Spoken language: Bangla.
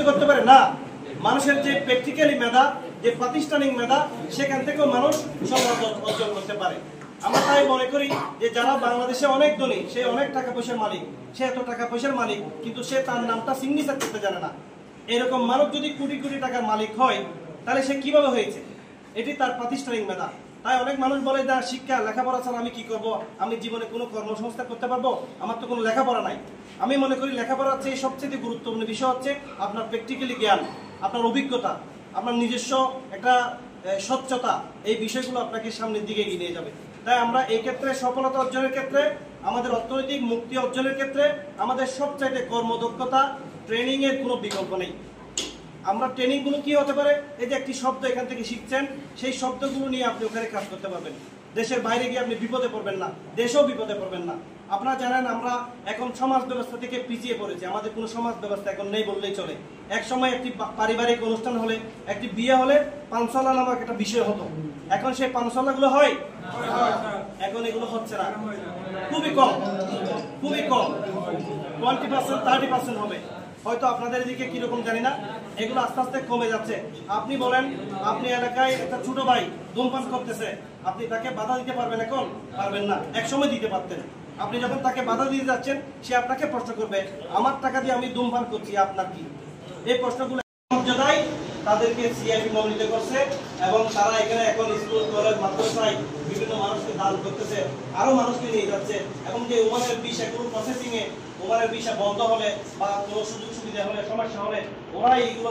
কিছু করতে পারে না। মানুষের যে প্র্যাকটিক্যালি মেধা, যে প্রাতিষ্ঠানিক মেধা, সেখান থেকেও মানুষ সফলতা অর্জন করতে পারে। আমরা তাই মনে করি যে যারা বাংলাদেশে অনেক ধনী, সে অনেক টাকা পয়সার মালিক, সে এত টাকা পয়সার মালিক, কিন্তু সে তার নামটা সিগনেচার করতে জানে না। এরকম মানুষ যদি কোটি কোটি টাকার মালিক হয়, তাহলে সে কিভাবে হয়েছে? এটি তার প্রাতিষ্ঠানিক মেধা। তাই অনেক মানুষ বলে যে শিক্ষা লেখাপড়া ছাড়া আমি কি করব, আমি জীবনে কোনো কর্মসংস্থান করতে পারবো, আমার তো কোনো লেখাপড়া নাই। আমি মনে করি লেখাপড়ার চেয়ে সবচেয়ে গুরুত্বপূর্ণ বিষয় হচ্ছে আপনার প্র্যাকটিক্যালি জ্ঞান, আপনার অভিজ্ঞতা, আপনার নিজস্ব একটা স্বচ্ছতা। এই বিষয়গুলো আপনাকে সামনের দিকে এগিয়ে নিয়ে যাবে। তাই আমরা এই ক্ষেত্রে সফলতা অর্জনের ক্ষেত্রে, আমাদের অর্থনৈতিক মুক্তি অর্জনের ক্ষেত্রে আমাদের সবচাইতে কর্মদক্ষতা, ট্রেনিং এর কোনো বিকল্প নেই। আমরা ট্রেনিং গুলো কি হতে পারে, এই যে একটি শব্দ এখান থেকে শিখছেন, সেই শব্দগুলো নিয়ে আপনি ওখানে কাজ করতে পারবেন। দেশের বাইরে গিয়ে আপনি বিপদে পড়বেন না, দেশেও বিপদে পড়বেন না। আপনারা জানেন আমরা এখন সমাজ ব্যবস্থা থেকে পিছিয়ে পড়েছি, আমাদের কোনো সমাজ ব্যবস্থা এখন নেই বললেই চলে। এক সময় একটি পারিবারিক অনুষ্ঠান হলে, একটি বিয়ে হলে পানশালা নামক একটা বিষয় হতো। এখন সেই পানশালা গুলো হয়, এখন এগুলো হচ্ছে না, খুবই কম, খুবই কম। 20% 30% হবে হয়তো। আপনাদের এদিকে কিরকম জানি না, এগুলো আস্তে আস্তে কমে যাচ্ছে। আপনি বলেন, আপনি এলাকায় একটা ছোট ভাই ধূমপান করতেছে, আপনি তাকে বাধা দিতে পারবেন? এখন পারবেন না, এক সময় দিতে পারতেন। আপনি যখন তাকে বাধা দিতে যাচ্ছেন, সে আপনাকে প্রশ্ন করবে, আমার টাকা দিয়ে আমি ধূমপান করছি, আপনার কি? এই প্রশ্নগুলো মর্যাদায় তাদেরকে সিআইপি মনোনীত করছে, এবং তারা এখানে এখন স্কুল, কলেজ, মাদ্রাসায় বিভিন্ন মানুষকে দান করতেছে, আরো মানুষকে নিয়ে যাচ্ছে। এবং যে ওমানের ভিসা কোনো প্রসেসিং এ, ওমানের ভিসা বন্ধ হলে বা কোনো সুযোগ সুবিধা হলে, সমস্যা হলে, ওরা এইগুলো